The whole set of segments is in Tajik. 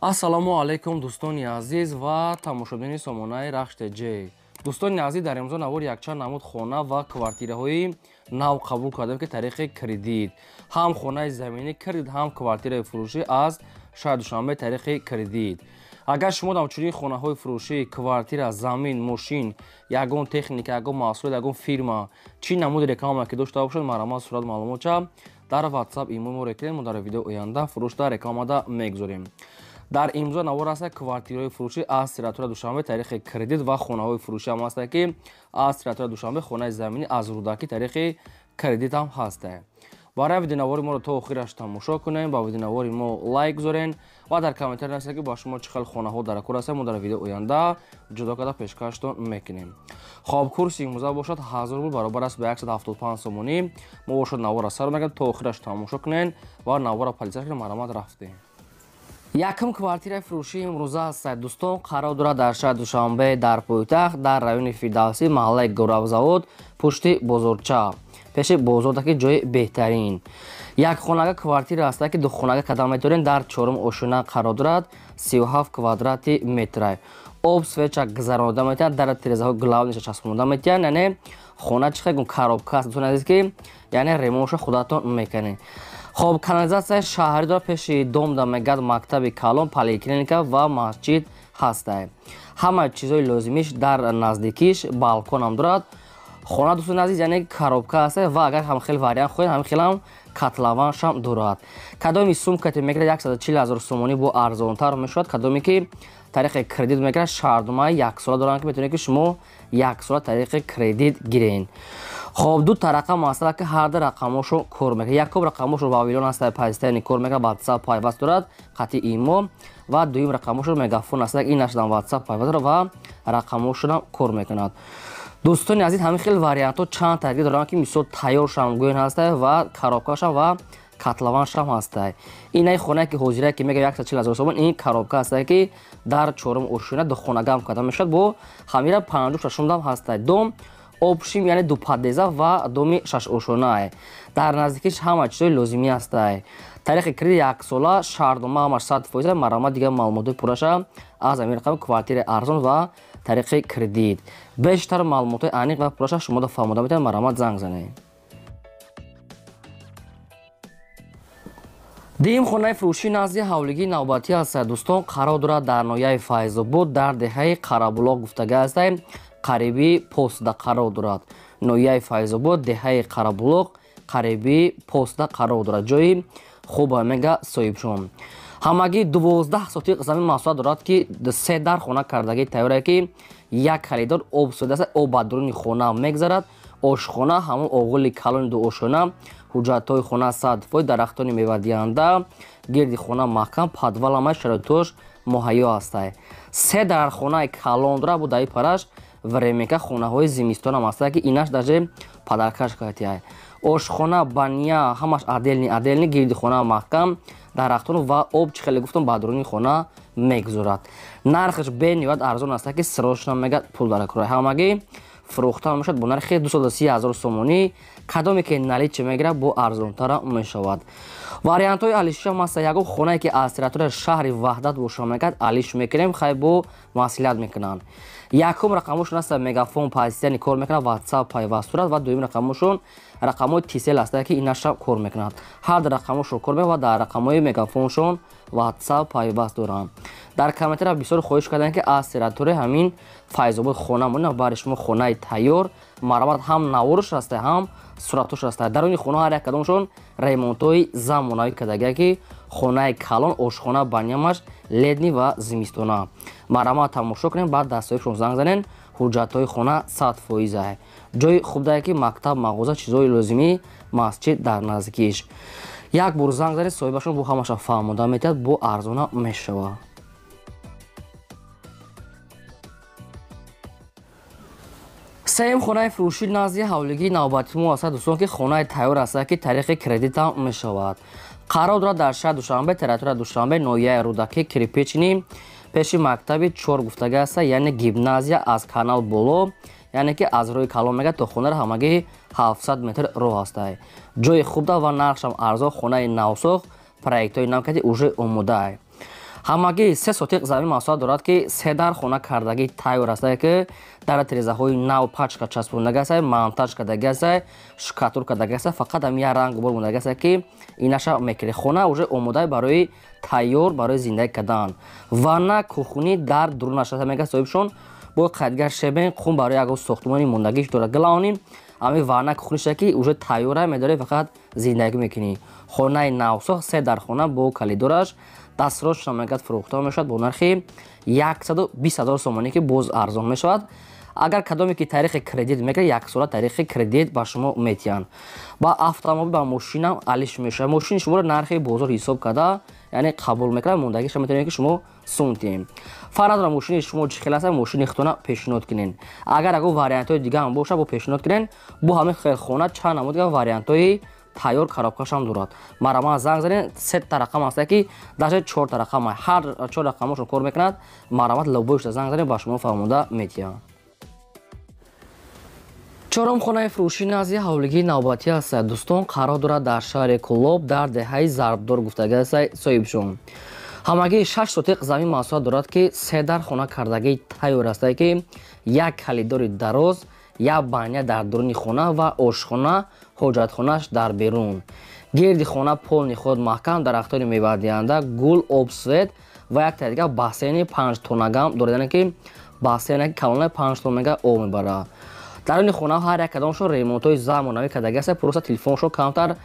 ассалому алайкум дӯстони азиз ва тамошобини сомонаи рахште ҷей. дӯстони азиз, дар имрӯза навори якчанд намуд хона ва квартираҳои нав қабул кардем ки тариқи кредит, ҳам хонаи заминӣ кредит, ҳам квартираи фурӯшӣ аз шаҳри Душанбе тариқи кредит. Агар шумо ҳамчунин хонаҳои фурӯшӣ, квартира, замин, мошин, ягон техника, ягон маҳсулот, ягон фирма чӣ намуди реклама ки дошта бошад, маромад сурат маълумотча дар WhatsApp имои мо рекрем, мо дар видеои оянда фурӯшда рекламада мегузорем. дар имзо навор аст квартираҳои фурӯшӣ аз территорияи Душанбе тариқи кредит ва хонаҳои фурӯшӣ ҳам ҳаст ки аз территорияи Душанбе хонаи заминӣ аз рӯдаки тариқи кредит ҳам ҳаст. барои видеонавори моро то охираш тамошо кунем, ба видеонавори мо лайк гузорен ва дар комментария нависед ки ба шумо чӣ хел хонаҳо дар кор ҳастанд, мо дар видеои оянда ҷудо карда пешкаштон мекунем. хоб курси имрӯза бошад 1000 рубл баробар аст ба 175 сомонӣ. мо бошад навора сар мегирад, то охираш тамошо кунен ва навора полисия кунен, маромад рафтем. якум квартираи фурӯшии имрӯза ҳастад. дӯстон, қарор дорад дар шаҳри Душанбе, дар пойтахт, дар райони Фирдавсӣ, маҳаллаи Гӯравзавод, пушти бозорча, пеши бозордаки ҷои беҳтарин. Якхонага квартира ҳаста ки духонага қадам меторен, дар 4 ошина қарор дорад, 37 квадрати метр. об свеча гузаронида метавонад, дар тирезаҳои главниша часпонида метавонад. яъне хона чӣ хел коробка аст, дӯстон азиз, ки яъне ремонтшо худатон мекунед. хоб канализатсияи шаҳрӣ дорад, пеши домда мегад мактаби калон, поликлиника ва масҷид ҳаста. ҳамаи чизҳои лозимиш дар наздикиш, балконам дорад. хона дӯстони азиз яъне коробка аста ва агар ҳамхел вариант хоҳед, ҳамхелам катлаваншам дорад. кадоми сумкате мегирад 140 000 сомонӣ бо арзонтар мешавад, кадоме ки тариқи кредит мегирад шаҳрномаи яксола доранд ки метавонед ки шумо яксола тариқи кредит гирен. хоб ду тарақа масъала ки ҳар ду рақамошо кор мекунад. якум рақамошо вавилон аста пайстани кор мекунад, WhatsApp пайваст дорад, хати имо ва дуюм рақамошо мегафон аста, ин нашдан WhatsApp пайваст дорад ва рақамошонам кор мекунад. дӯстони азиз, ҳамин хел вариантҳо чанд тагир доранд ки мисол тайёршам гӯен ҳаста ва коробкашам ва катлаваншам ҳаста. инаи хонае ки ҳозира ки мега 140 000 сомон, ин коробка аста ки дар 4 ошина духонагам када мешавад, бо ҳамира 56 дам ҳаста. дом обшим яъне дупадеза ва доми 6 ошона. дар наздикиш ҳама чизои лозимӣ ҳаста. тариқи кредит яксола, шаҳрнома ҳамаш 100%, маромад дигар маълумоти пурраша аз ҳамин рақами квартираи арзон ва тариқи кредит. бештар маълумоти аниқ ва пурраша шумо фаҳмода метавонед, маромад занг занед. дим хонаи фурӯшии назди ҳавлигии навбатӣ аст. дӯстон, қарор дорад дар ноҳияи Файзобод, дар деҳаи Қарабулоқ гуфтага аст, қариби постда қарор дорад. ноҳияи Файзобод, деҳаи Қарабулоқ, қариби постда қарор дорад. ҷои хуба мега соҳибшон. ҳамагӣ 12 сотиқ замин маҳсулат дорад ки 3 дар хона кардагӣ тайёре ки як халидор об сода аст, об ба дуруни хона мегзарад. ошхона, ҳамон оғӯли калони ду ошона, ҳуҷҷатҳои хона 100%, дарахтони мевадиҳанда, гирди хона маҳкам, подваламай шароитош муҳайё аста. 3 дарахтхонаи калон дорад, бо даи параш времека хонаҳои зимистонам аста ки инаш даже падаркаш кардия. ошхона, баня ҳамаш аделни, гирди хона маҳкам, дарахтон ва об чӣ хеле гуфтам ба дуруни хона мегузорад. нархаш бениҳоят арзон аста ки срочно мегӯяд пул дар кор. ҳамагӣ фурӯхта мешавад бо нархи 230 000 сомонӣ, кадоме ки наличӣ мегирад бо арзонтара мешавад. вариантҳои алишам ҳаста. ягон хонае ки аз территорияи шаҳри Ваҳдат боша мегӯяд, алиш мекунем, хай бо маслиҳат мекунанд. якум рақамошон аста мегафон позитсияни кор мекунад, WhatsApp пайваст дорад ва дуюм рақамошон рақамҳои тисел аста ки инашам кор мекунад. ҳар ду рақамошон кор мекунад ва дар рақамҳои мегафоншон WhatsApp пайваст доранд. дар комментария бисёр хоҳиш карданд ки аз территорияи ҳамин Файзобод хона монад, бари шумо хонаи тайёр, маромад ҳам наворш аста, ҳам суратош аста. даруни хона ҳар як кадомшон ремонтҳои замонавӣ кардага ки хонаи калон, ошхона, банямаш, ледни ва зимистона. маромад тамошо кунем, баъд дастсоҳибшон занг занен, ҳуҷҷатҳои хона 100%. ҷои хуб дае ки мактаб, мағоза, чизҳои лозимӣ, масҷид дар наздикиш. як бор занг занед, соҳибашон бо ҳамаша фаҳмода метавонад, бо арзона мешавад. сеюм хонаи фурӯшии назди ҳавлигии навбатии мо аст, дӯстон, ки хонаи тайёр аст ки тариқи кредитам мешавад. қарор дорад дар шаҳри Душанбе, территорияи Душанбе, ноҳияи рӯдаки Кирпични, пеши мактаби 4 гуфтага аст, яъне гимназия аз канал боло, яъне ки аз роҳи калон мегӯяд то хонара ҳамагӣ 700 метр роҳ аст. ҷои хуб ва нархшам арзон, хонаи навсох, проектҳои нав карди уже омода. ҳамагӣ 3 сотиқ замин маҳсулот дорад, ки 3 дар хона кардагӣ тайёр аст, ки дар тирезаҳои нав пачка часпондагӣ аст, монтаж кардагӣ аст, штукатур кардагӣ аст, фақат ҳам як ранг бор мондагӣ аст, ки инаша мекунӣ. Хона уже омода барои тайёр барои зиндагӣ кардан. Ванна кухонӣ дар дурунаш аст, мега соҳибшон бо қайдгар шебен хун барои ягон сохтмони мондагиш дорад. Галаоним ами ванна кухониш ки уже тайёра медорӣ, фақат зиндагӣ мекунӣ. Хонаи навсох 3 дар хона бо калидораш дастрош мегад фурӯхта мешавад бо нархи 120 000 сомонӣ, ки боз арзон мешавад. Агар кадоме ки таърихи кредит мегирад, як сола таърихи кредит ба шумо метиҳанд. Ба автомобил ба мошинам алиш мешавад. Мошини шуморо нархи бозор ҳисоб карда, яъне қабул мекунад, мондагиша метавонед ки шумо сунтем. Фаразра мошини шумо ҷихел аст, мошини хитона пешниҳод кунед. Агар агон вариантҳои дига ҳам боша, бо пешниҳод кунед. Бо ҳамин хелхона чанд намуди вариантҳои тайёр коробкашам дорад. Марама занг занед, 3 та рақам аст, ки даже 4 та рақам аст. Ҳар 4 рақамошон кор мекунад. Марамат лобоишта занг занед, ба шумо фаҳмода метиҳам. чорум хонаи фурӯшӣ назди ҳавлигии навбатӣ аст. Дӯстон, қарор дорад дар шаҳри Кӯлоб дар деҳаи зарбдор гуфтагӣ аст соҳибшон. ҳамагӣ 6 сотиқ замин маҳсулот дорад, ки 3 дар хона кардагӣ тайёр аст, ки як калидори дароз, як баня дар дуруни хона ва ошхона, ҳоҷатхонааш дар берун. Гирди хона полни худ маҳкам, дарахтони мевадиҳанда, гул, обсвет ва як тайдига бассейни 5 тоннагам дорад, ки бассейне калонаи 5 тоннага об мебарад. даруни хона ҳар як кадомшон ремонтҳои замонавӣ кардагӣ аст. Просто телефоншон камтар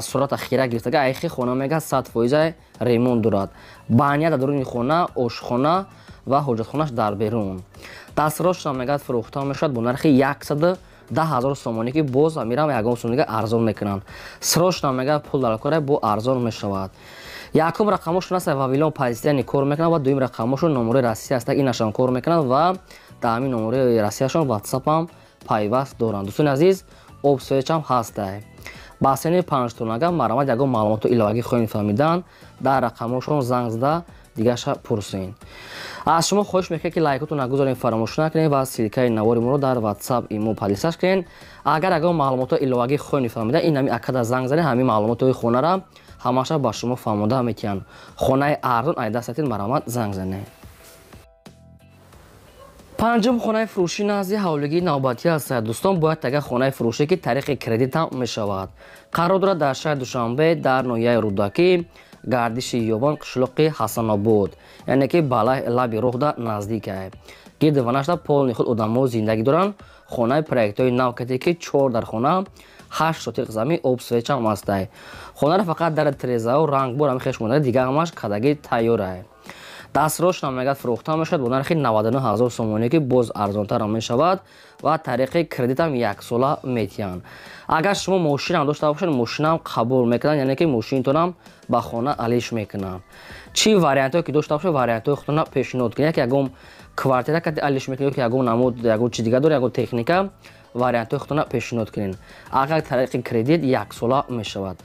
сурата хира гирифтага, айхи хона мега 100% ремонт дорад. Баня дар дуруни хона, ошхона ва ҳоҷатхонааш дар берун. Дастрош мегад фурӯхта мешавад бо нархи 110 000 сомонӣ, ки боз мирам ягон сомонига арзон мекунанд. срош мегад пул дар кора бо арзон мешавад. Якум рақамошон аст Вавилон Пазитяни кор мекунад ва дуюм рақамошон номери Россия аст, инашон кор мекунад ва дар ҳамин номери Россияшон WhatsApp пайваст доранд. Дӯстони азиз, обсвечам ҳастай. Бассейни 5 тоннага марамат ягон маълумоту иловагӣ хоҳем фаҳмидан, дар рақамошон занг зада дигаша пурсен. аз шумо хоҳиш мекунем, ки лайкотон нагузорем, фаромӯш накунед ва силкаи навори моро дар WhatsApp имо падисаш кунед. Агар ягон маълумоту иловагӣ хоҳем фаҳмидан, ин ҳами акада занг занед, ҳамин маълумотои хонара ҳамаша ба шумо фаҳмода метиҳанд. Хонаи арзон айда сатин марамат занг занед. панҷум хонаи фурӯшӣ назди ҳавлигии навбатӣ аст. Дӯстон, бояд тага хонаи фурӯшӣ, ки таърихи кредитам мешавад. қарор дорад дар шаҳри Душанбе дар ноҳияи Рӯдакӣ, гардиши ёбон, қишлоқи Ҳасанобод, яъне ки ба лаби роҳда наздик аст. гирди ванашда полни худ одамо зиндагӣ доранд. хонаи проектҳои нав кардем, ки 4 дар хона, 8 сотиқ замин, обсвечам аст. хонаро фақат дар тирезаҳо рангбор ҳами хеш монда, дигар ҳамаш кардагӣ тайёр аст. дастрош мегад фурӯхта мешавад бо нархи 99 000 сомонӣ, ки боз арзонтар мешавад ва таърихи кредитам 1 сола метиҳанд. агар шумо мошинам дошта бошед, мошинам қабул мекунанд, яъне ки мошинтонам ба хона алиш мекунанд. чӣ вариантҳое ки дошта бошед, вариантҳои худтона пешниҳод кунед. як ягон квартира кати алиш мекунед, ки ягон намуд, ягон чиз дига доред, ягон техника, вариантҳои худтона пешниҳод кунед. агар таърихи кредит 1 сола мешавад.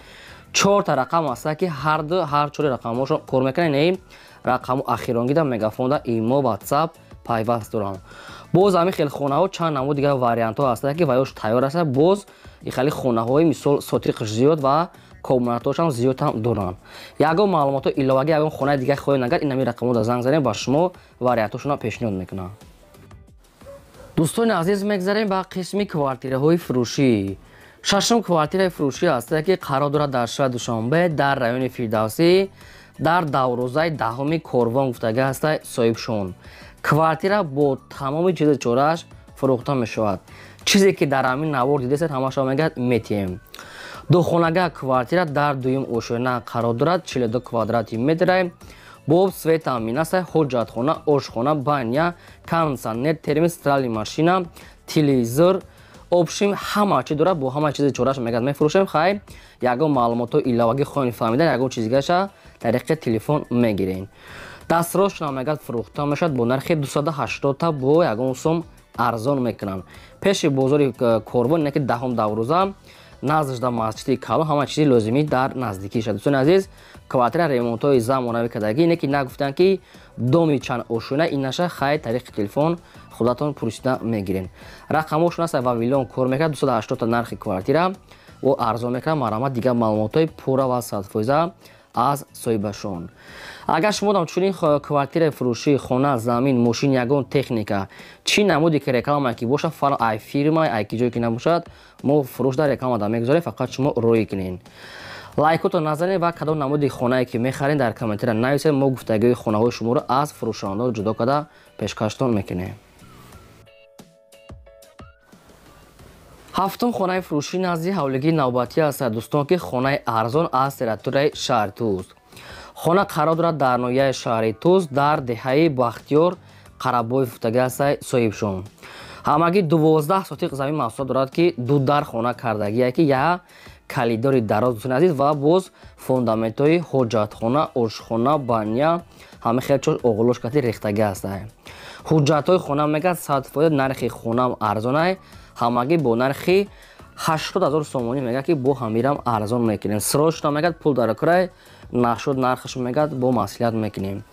4 та рақам аст, ки ҳар 4 рақамошон кор мекунанд. рақаму ахиронгида мегафонда имо WhatsApp пайваст доранд. боз ҳамин хел хонаҳо чанд намуд дига вариантҳо ҳастанд, ки ваёш тайёр аст. боз хели хонаҳои мисол сотиқш зиёд ва комнатошам зиёд ҳам доранд. ягон маълумоту иловагӣ, ягон хонаи дига хоҳед нагар, ин ҳамин рақамода занг занед, ба шумо вариантошона пешниҳод мекунам. дӯстони азиз, мегзарем ба қисми квартираҳои фурӯшӣ. шашум квартираи фурӯшӣ аст, ки қарор дорад дар шаҳри Душанбе дар райони Фирдавсӣ дар даврӯзаи 10 Корвон гуфтагӣ аст соҳибшон. квартира бо тамоми чизи чорааш фурӯхта мешавад. чизе ки дар ҳамин навор дидесед, ҳамаша мегӯяд метиҳем. духонага квартира дар дуюм ошӯна қарор дорад, 42 квадрати метр, бо свет амин аст, ҳоҷатхона, ошхона, баня, кондитсионер, термос, стиральни машина, телевизор, обшим, ҳама чиз дорад, бо ҳама чизи чорааш мегӯяд мефурӯшем. хай ягон маълумоту иловагӣ хоҳем фаҳмидан, ягон чиз дигаша тариқи телефон мегирен. дастрош мегӯяд фурӯхта мешавад бо нархи 280 та бо ягон сом арзон мекунанд. пеши бозори Корвон, яъне ки 10 даврӯза, наздашда масҷиди калон, ҳама чизи лозимӣ дар наздикӣ шад. дӯстони азиз, квартира ремонтҳои замонавӣ кардагӣ, не ки нагуфтанд ки доми чанд ошӯна, инаша хай тариқи телефон худатон пурсида мегирен. рақамошон аст Вавилон кор мекунад, 280 та нархи квартира ва арзон мекунад. марамат дигар маълумотҳои пурра ва 100% аз соҳибашон. Агар шумо ҳамчунин квартираи фурӯшии хона, замин, мошин, ягон техника чӣ намуди ки реклама ки бошад, фарқ ай фирма, ай ки ҷое ки набошад, мо фурӯш дар рекламада мегузорем, фақат шумо рӯй кунед. лайкотон назанед ва кадом намуди хонае ки мехаред дар комментария нависед. мо гуфтагиҳои хонаҳои шуморо аз фурӯшандон ҷудо карда пешкаштон мекунем. ҳафтум хонаи фурӯшӣ назди ҳавлигии навбатӣ аст дӯстон, ки хонаи арзон аз территорияи шаҳри Туз. хона қарор дорад дар ноҳияи шаҳри Туз дар деҳаи Бахтиёр Қарабоев гуфтагӣ аст соҳибшон. ҳамагӣ 12 сотиқ замин маҳсулот дорад, ки ду дар хона кардагие, ки як калидори дароз дӯстон азиз ва боз фундаментҳои ҳоҷатхона, ошхона, баня ҳама хел чор оғлош карди рехтагӣ аст. ҳуҷҷатҳои хона мегӯяд 100% нархи хонам арзон ай, ҳамагӣ бо нархи 80 000 сомонӣ мегӯяд, ки бо ҳамирам арзон мекунем. срочно мегӯяд пул дар край, нашуд нархаш мегӯяд бо маслиҳат мекунем.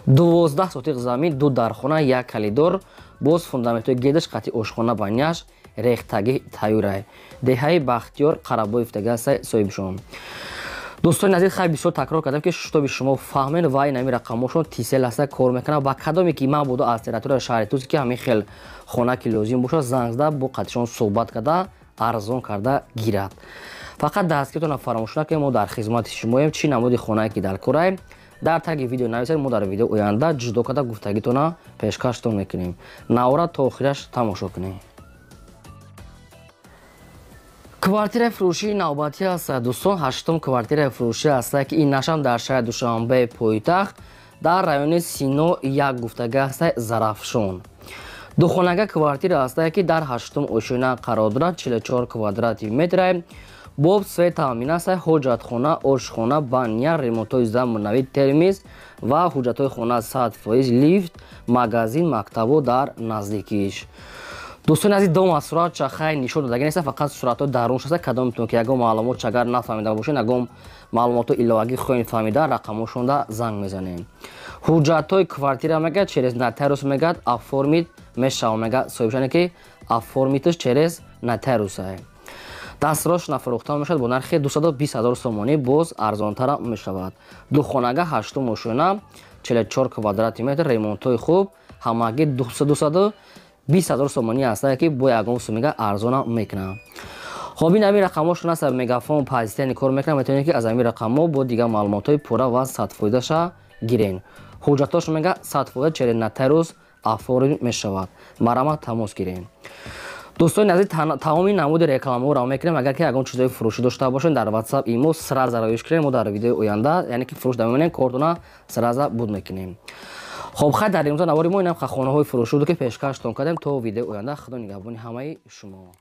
12 сотиқ замин, ду дархона, як калидор, боз фундаментҳои гедаш, қати ошхона, баняш, рехтагӣ тайёрай. деҳаи Бахтиёр Қарабоев гуфтагӣ аст соҳибшон. дӯстони азиз, хай бисёр такрор кардам, ки шутоби шумо фаҳмен ва ин ҳамин рақамҳошон тисел аст кор мекунад. ба кадоме ки ман буду аз территорияи шаҳри Туз, ки ҳамин хел хона ки лозим бошад, занг зада бо қатишон суҳбат карда арзон карда гирад. фақат дастгиритонро фаромӯш накунед, мо дар хизмати шумоем. чӣ намуди хонае ки дар корай, дар таги видео нависед. мо дар видео оянда ҷудо карда гуфтагитона пешкаштон мекунем. навора то охираш тамошо кунед. квартираи фурӯшии навбатӣ аст дӯстон. ҳаштум квартираи фурӯшӣ аст, ки ин нашам дар шаҳри Душанбеи пойтахт дар райони Сино як гуфтагӣ аст Зарафшон. духонага квартира аст, ки дар ҳаштум ошина қарор дорад, 44 квадрати метр. боб свет таъмин аст, ҳоҷатхона, ошхона, баня, ремонтҳои замонави, термиз ва ҳуҷҷатҳои хона 100%, лифт, магазин, мактабо дар наздикиш. дӯстони азиз, дом аз сурат чахай нишон додагӣ нест, фақат суратҳои дарунш аст. кадом метавонед ки ягон маълумот агар нафаҳмида бошед, ягон маълумотҳои иловагӣ хоҳед фаҳмида, рақамошонда занг мезанем. ҳуҷҷатҳои квартира мегӯяд через нотариус мегӯяд оформит мешавад, мегӯяд соҳибшоне ки оформиташ через нотариус ай. дастрош нафурӯхта мешавад бо нархи 220 000 сомонӣ, боз арзонтара мешавад. духонага ҳаштум ошина, 44 квадрати метр, ремонтҳои хуб, ҳамагӣ 220 000 сомонӣ аст, ки бо ягон сумига арзона мекунад. хоб ин ҳамин рақамошон аст. мегафон позитивни кор мекунад. метавонед ки аз ҳамин рақамҳо бо дигар маълумотҳои пурра ва 100%ша гирен. ҳуҷҷатош мега 100% через нотариус оформит мешавад. марамат тамос гирен. дӯстони азиз, тамоми намуди рекламаҳоро мекунем. агар ки ягон чизои фурӯшӣ дошта бошед, дар WhatsApp имо сразу равиш кунед. мо дар видеои оянда, яъне ки фурӯш дамемонем, кортона сразу буд мекунем. хоб хай дар имрӯза навори мо инам хонаҳои фурӯшӣ буд, ки пешкаштон кардем. то видеои оянда, худо нигаҳбони ҳамаи шумо.